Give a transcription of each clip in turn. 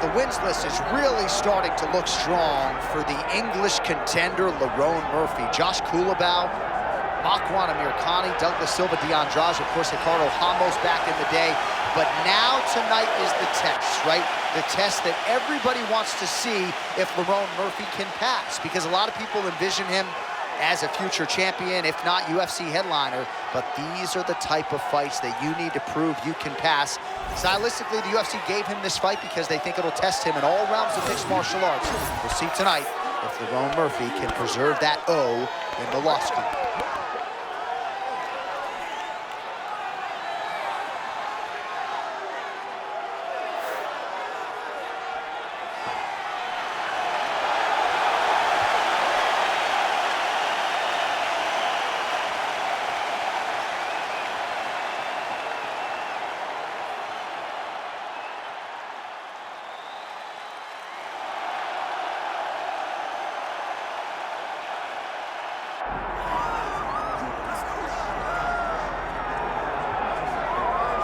the wins list is really starting to look strong for the English contender, Lerone Murphy. Josh Kulabau, Makwan Amirkhani, Douglas Silva, D'Andrade, of course, Ricardo Ramos back in the day. But now tonight is the test, right? The test that everybody wants to see if Lerone Murphy can pass, because a lot of people envision him as a future champion, if not UFC headliner. But these are the type of fights that you need to prove you can pass. Stylistically, the UFC gave him this fight because they think it'll test him in all realms of mixed martial arts. We'll see tonight if Lerone Murphy can preserve that O in the law school.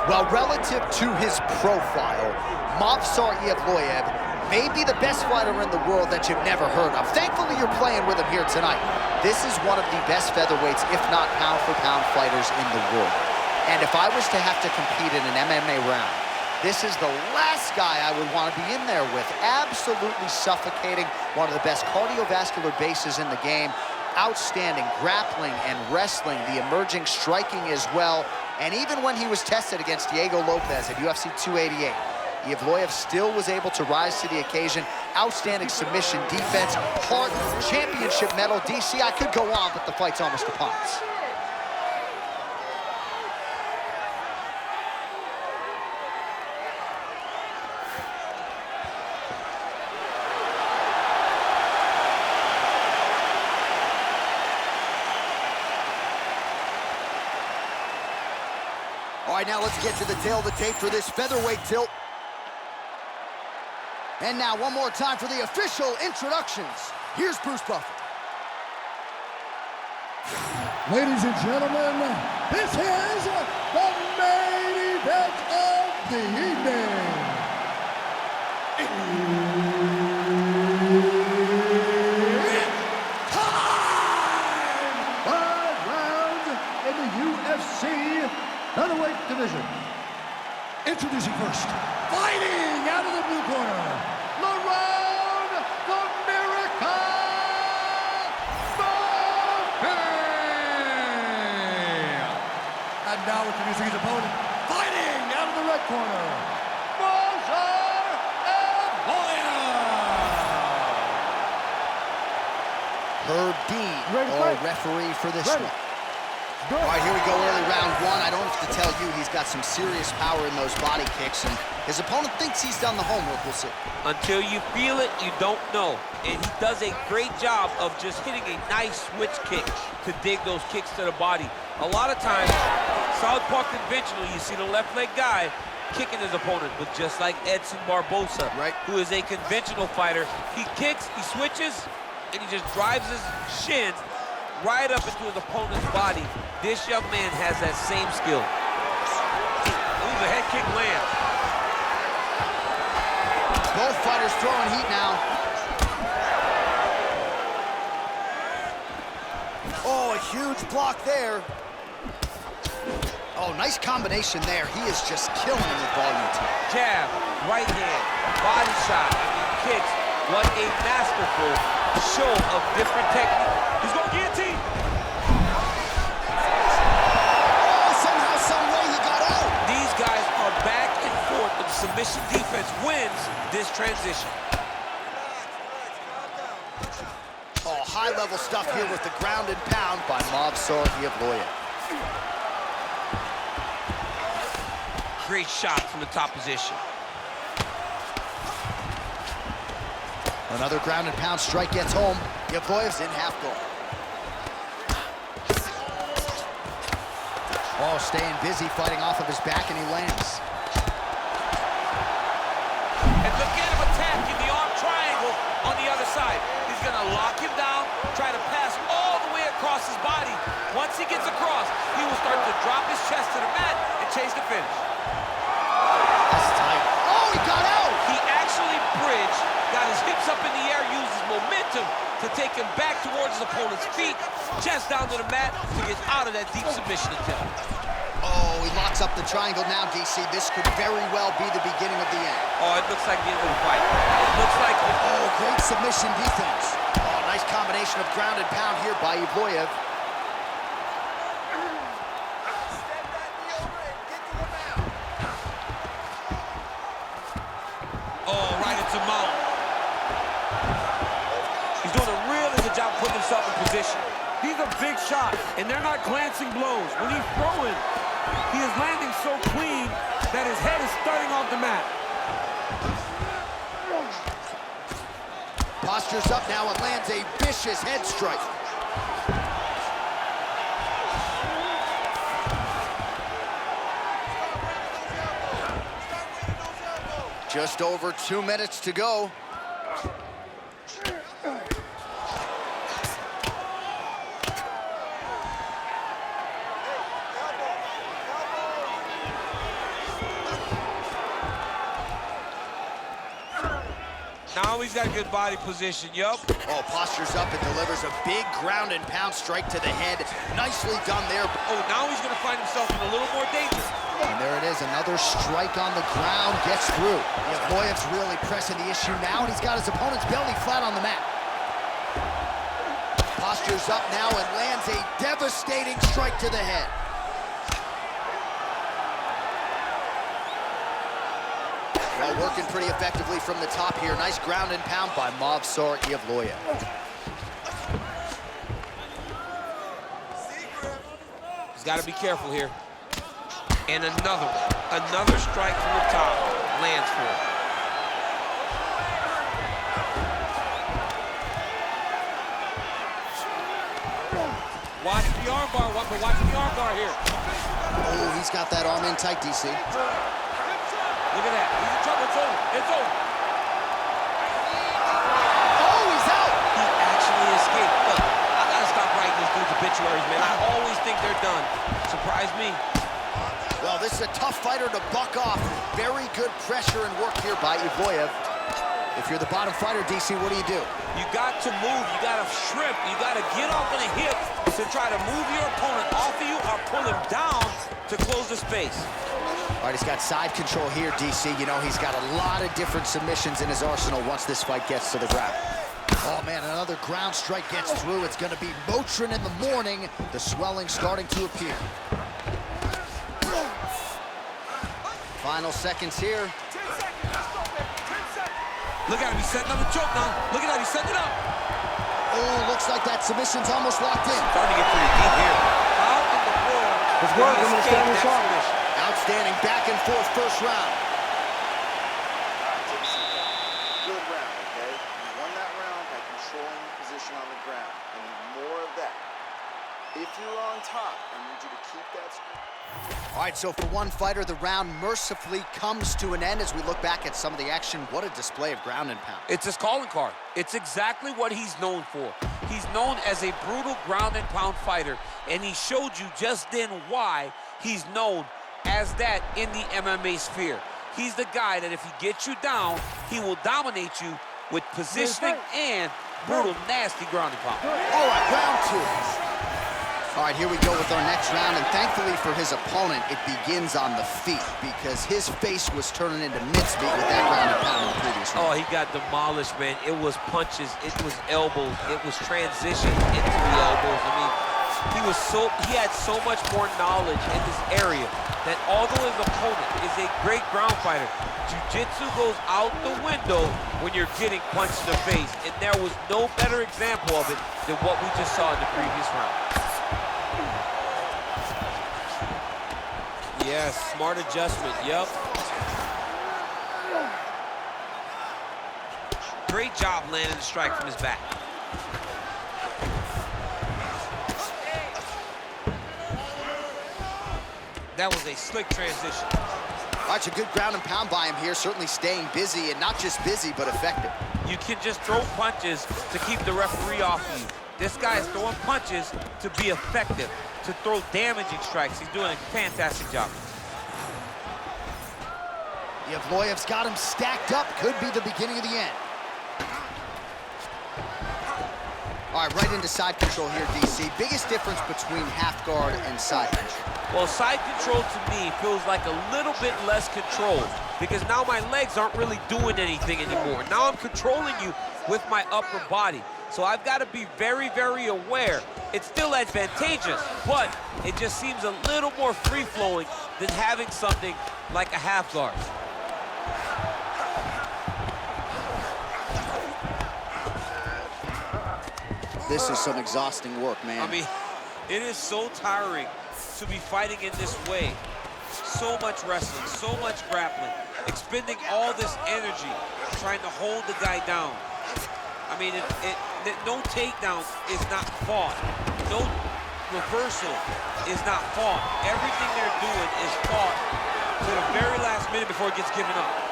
Well, relative to his profile, Movsar Evloev may be the best fighter in the world that you've never heard of. Thankfully, you're playing with him here tonight. This is one of the best featherweights, if not pound-for-pound fighters in the world. And if I was to have to compete in an MMA round, this is the last guy I would want to be in there with. Absolutely suffocating, one of the best cardiovascular bases in the game. Outstanding grappling and wrestling, the emerging striking as well. And even when he was tested against Diego Lopez at UFC 288, Evloev still was able to rise to the occasion. Outstanding submission, defense, heart, championship medal. DC, I could go on, but the fight's almost upon us. All right, now let's get to the tail of the tape for this featherweight tilt. And now one more time for the official introductions. Here's Bruce Buffer. Ladies and gentlemen, this is the main event of the evening. It's time! 5 rounds in the UFC featherweight division. Introducing first, fighting out of the blue corner, Lerone the Miracle Murphy! And now introducing his opponent, fighting out of the red corner, Movsar Evloev! Herb Dean, our referee for this one. All right, here we go, early round one. I don't have to tell you, he's got some serious power in those body kicks, and his opponent thinks he's done the homework. We'll see. Until you feel it, you don't know. And he does a great job of just hitting a nice switch kick to dig those kicks to the body. A lot of times, southpaw conventional, you see the left leg guy kicking his opponent, but just like Edson Barbosa, right, who is a conventional fighter, he kicks, he switches, and he just drives his shins right up into his opponent's body. This young man has that same skill. Ooh, the head kick lands. Both fighters throwing heat now. Oh, a huge block there. Oh, nice combination there. He is just killing him with volume. Jab, right hand, body shot, kicks. What a masterful show of different technique. He's going to guillotine. Oh, somehow, some way he got out. These guys are back and forth, but the submission defense wins this transition. Oh, high-level stuff here with the ground and pound by Movsar Evloev. Great shot from the top position. Another ground and pound strike gets home. Evloev's in half guard. Oh, staying busy, fighting off of his back, and he lands. And look at him attacking the arm triangle on the other side. He's gonna lock him down, try to pass all the way across his body. Once he gets across, he will start to drop his chest to the mat and chase the finish. That's tight. Oh, he got out! He actually initially bridged, got his hips up in the air, used his momentum to take him back towards his opponent's feet, chest down to the mat to get out of that deep submission attempt. Oh, he locks up the triangle now, DC. This could very well be the beginning of the end. Oh, it looks like the end of the fight. It looks like... Oh, great submission defense. Oh, nice combination of ground and pound here by Evloev. Oh, right into mount. He's doing a really good job putting himself in position. These are big shots, and they're not glancing blows. When he's throwing, he is landing so clean that his head is starting off the mat. Postures up now and lands a vicious head strike. Just over 2 minutes to go. Now he's got a good body position, yup. Oh, postures up and delivers a big ground and pound strike to the head. Nicely done there. Oh, now he's gonna find himself in a little more danger. And there it is, another strike on the ground, gets through. Evloev's really pressing the issue now, and he's got his opponent's belly flat on the mat. Postures up now and lands a devastating strike to the head. Well, working pretty effectively from the top here. Nice ground and pound by Movsar Evloev. He's got to be careful here. And another strike from the top lands for him. Watch the armbar, watch the armbar here. Oh, he's got that arm in tight, DC. Look at that, he's in trouble, it's over. Oh, he's out! He actually escaped. Look, I gotta stop writing these dudes' obituaries, man. I always think they're done. Surprise me. Well, this is a tough fighter to buck off. Very good pressure and work here by Evloev. If you're the bottom fighter, DC, what do? You got to move, you got to shrimp, you got to get off on the hip to try to move your opponent off of you or pull him down to close the space. All right, he's got side control here, DC. You know, he's got a lot of different submissions in his arsenal once this fight gets to the ground. Oh, man, another ground strike gets through. It's going to be Motrin in the morning. The swelling starting to appear. Final seconds here. Look at him, he's setting up a choke now. Look at that, he's setting it up. Oh, looks like that submission's almost locked in. Starting to get pretty deep here. How in the world? It's working, I'm gonna stand this off. Outstanding back and forth first round. Good round, okay? You won that round by controlling the position on the ground. I need more of that. If you're on top, I need you to keep that score. All right, so for one fighter, the round mercifully comes to an end as we look back at some of the action. What a display of ground and pound. It's his calling card. It's exactly what he's known for. He's known as a brutal ground and pound fighter, and he showed you just then why he's known as that in the MMA sphere. He's the guy that if he gets you down, he will dominate you with positioning and brutal, nasty ground and pound. All right, round two. All right, here we go with our next round, and thankfully for his opponent, it begins on the feet because his face was turning into mincemeat with that ground and pound in the previous round. Oh, he got demolished, man. It was punches, it was elbows, it was transition into the elbows. I mean, he had so much more knowledge in this area that although his opponent is a great ground fighter, jiu-jitsu goes out the window when you're getting punched in the face, and there was no better example of it than what we just saw in the previous round. Yes, smart adjustment, yep. Great job landing the strike from his back. That was a slick transition. All right, a good ground and pound by him here, certainly staying busy, and not just busy, but effective. You can just throw punches to keep the referee off you. This guy is throwing punches to be effective, to throw damaging strikes. He's doing a fantastic job. Evloev's got him stacked up. Could be the beginning of the end. All right, right into side control here, DC. Biggest difference between half guard and side control? Well, side control to me feels like a little bit less controlled because now my legs aren't really doing anything anymore. Now I'm controlling you with my upper body. So I've got to be very, very aware. It's still advantageous, but it just seems a little more free-flowing than having something like a half guard. This is some exhausting work, man. I mean, it is so tiring to be fighting in this way. So much wrestling, so much grappling, expending all this energy trying to hold the guy down. I mean, no takedown is not fought. No reversal is not fought. Everything they're doing is fought to the very last minute before it gets given up.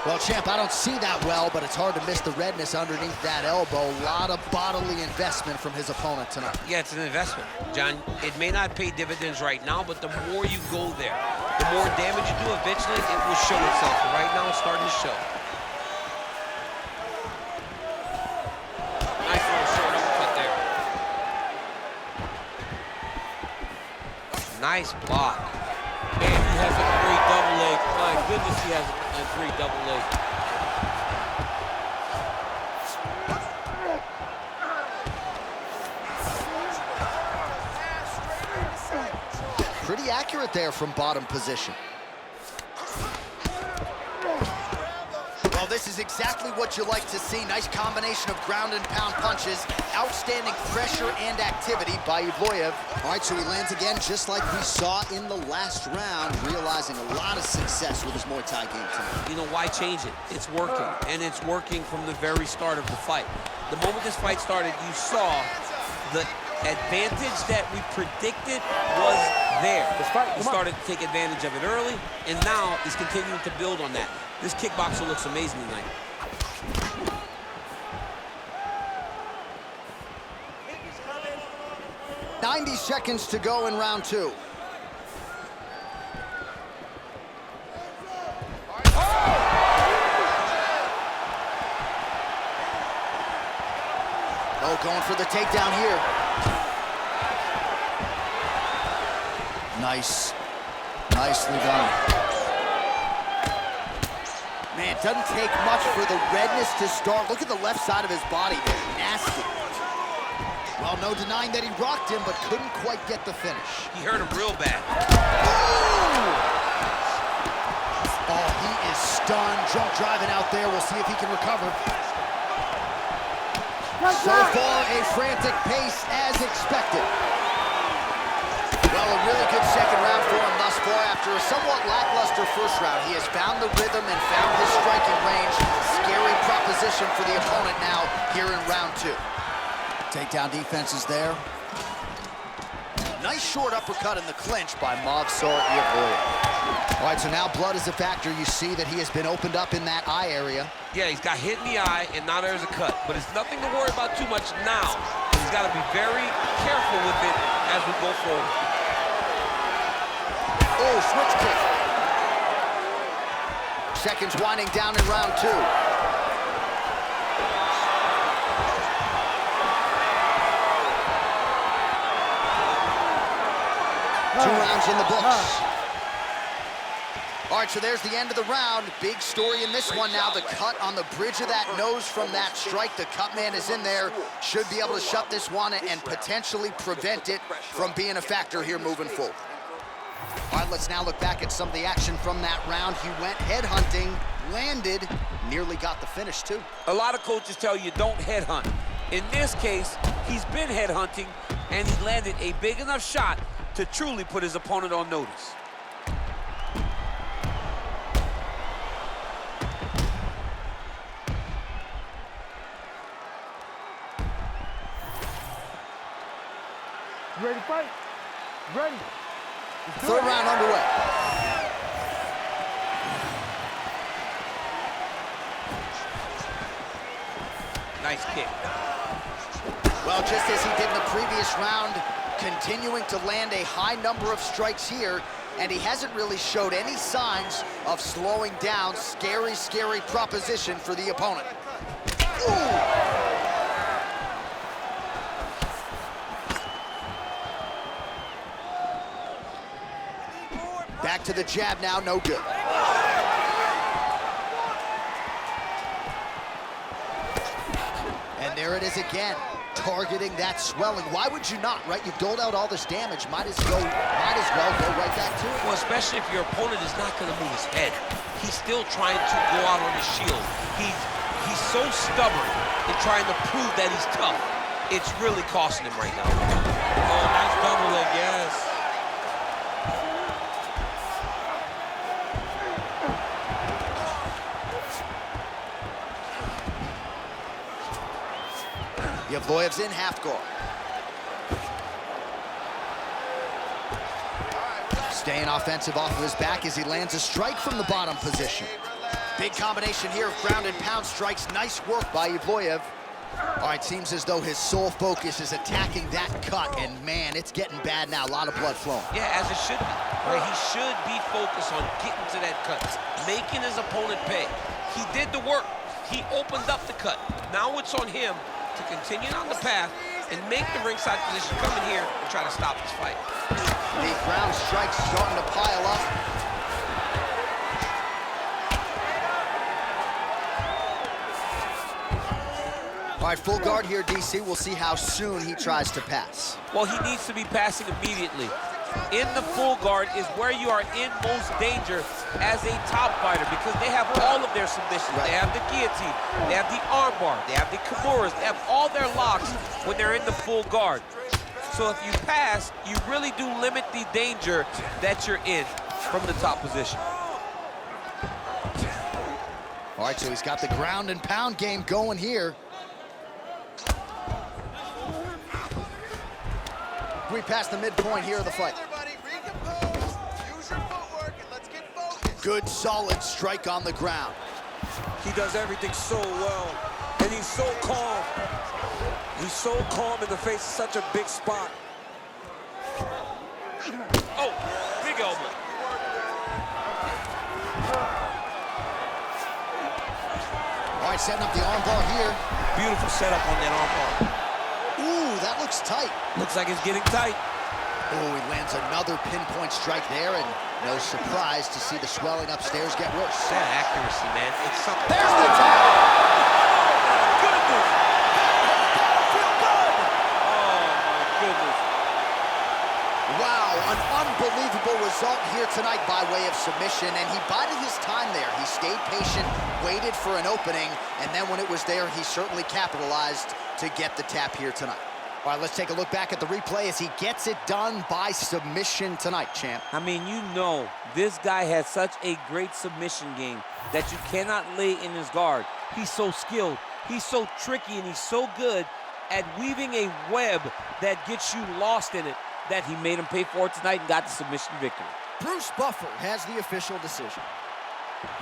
Well, champ, I don't see that well, but it's hard to miss the redness underneath that elbow. A lot of bodily investment from his opponent tonight. Yeah, it's an investment, John. It may not pay dividends right now, but the more you go there, the more damage you do, eventually it will show itself. But right now, it's starting to show. Nice little short uppercut there. Nice block. Man, he has a great double leg. My goodness, he has a great double leg. Pretty accurate there from bottom position. Well, this is exactly what you like to see. Nice combination of ground and pound punches. Outstanding pressure and activity by Evloev. All right, so he lands again just like we saw in the last round, realizing a lot of success with his Muay Thai game tonight. You know, why change it? It's working, and it's working from the very start of the fight. The moment this fight started, you saw the advantage that we predicted was there. He started to take advantage of it early, and now he's continuing to build on that. This kickboxer looks amazing tonight. "90 seconds to go in round two. Oh, going for the takedown here. Nice. Nicely done. Man, it doesn't take much for the redness to start. Look at the left side of his body there. Nasty. Well, no denying that he rocked him, but couldn't quite get the finish. He hurt him real bad. Oh, he is stunned. Drunk driving out there. We'll see if he can recover. So far, a frantic pace as expected. Well, a really good second round for him thus far. After a somewhat lackluster first round, he has found the rhythm and found his striking range. Scary proposition for the opponent now here in round two. Takedown defense is there. Nice short uppercut in the clinch by Movsar Evloev. All right, so now blood is a factor. You see that he has been opened up in that eye area. Yeah, he's got hit in the eye, and now there's a cut. But it's nothing to worry about too much now. He's got to be very careful with it as we go forward. Oh, switch kick. Seconds winding down in round two. Two rounds in the books. All right, so there's the end of the round. Big story in this one now. The cut on the bridge of that nose from that strike. The cut man is in there. Should be able to shut this one and potentially prevent it from being a factor here moving forward. All right, let's now look back at some of the action from that round. He went headhunting, landed, nearly got the finish too. A lot of coaches tell you don't headhunt. In this case, he's been headhunting, and he landed a big enough shot to truly put his opponent on notice. You ready to fight? Ready. Third round underway. Nice kick. Well, just as he did in the previous round, continuing to land a high number of strikes here. and he hasn't really showed any signs of slowing down. Scary, scary proposition for the opponent. Ooh. Back to the jab now, no good. And there it is again, targeting that swelling. Why would you not, right? You've doled out all this damage. Might as well go right back to it. Well, especially if your opponent is not going to move his head. He's still trying to go out on his shield. He's so stubborn in trying to prove that he's tough. It's really costing him right now. Oh, nice double leg, yes. Evloev's in half guard. Staying offensive off of his back as he lands a strike from the bottom position. Big combination here of ground and pound strikes. Nice work by Evloev. All right, seems as though his sole focus is attacking that cut, and man, it's getting bad now. A lot of blood flowing. Yeah, as it should be. Right? He should be focused on getting to that cut, making his opponent pay. He did the work. He opened up the cut. Now it's on him to continue on the path and make the ringside position, come in here and try to stop this fight. The ground strikes starting to pile up. All right, full guard here, DC. We'll see how soon he tries to pass. Well, he needs to be passing immediately. In the full guard is where you are in most danger as a top fighter, because they have all of their submissions. Right. They have the guillotine, they have the armbar, they have the kimuras, they have all their locks when they're in the full guard. So if you pass, you really do limit the danger that you're in from the top position. All right, so he's got the ground and pound game going here. We passed the midpoint here of the fight. Good, solid strike on the ground. He does everything so well, and he's so calm. He's so calm in the face of such a big spot. Oh, big elbow. All right, setting up the armbar here. Beautiful setup on that armbar. Ooh, that looks tight. Looks like it's getting tight. Oh, he lands another pinpoint strike there, and no surprise to see the swelling upstairs get worse. That accuracy, man. It's something. There's the tap! Oh, goodness! Feel good! Oh, my goodness. Wow, an unbelievable result here tonight by way of submission, and he bided his time there. He stayed patient, waited for an opening, and then when it was there, he certainly capitalized to get the tap here tonight. All right, let's take a look back at the replay as he gets it done by submission tonight, champ. I mean, you know, this guy has such a great submission game that you cannot lay in his guard. He's so skilled, he's so tricky, and he's so good at weaving a web that gets you lost in it that he made him pay for it tonight and got the submission victory. Bruce Buffer has the official decision.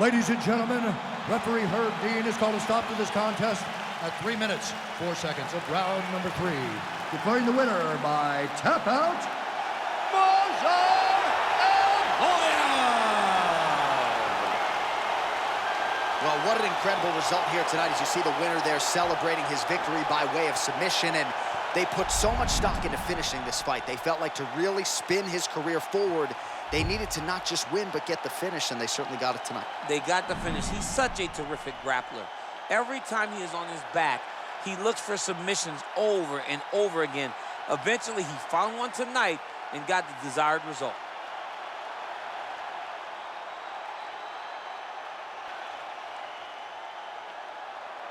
Ladies and gentlemen, referee Herb Dean has called a stop to this contest at 3 minutes, 4 seconds of round number 3. Declaring the winner by tap out, Movsar Evloev! Well, what an incredible result here tonight as you see the winner there celebrating his victory by way of submission, and they put so much stock into finishing this fight. They felt like to really spin his career forward, they needed to not just win, but get the finish, and they certainly got it tonight. They got the finish. He's such a terrific grappler. Every time he is on his back, he looks for submissions over and over again. Eventually, he found one tonight and got the desired result.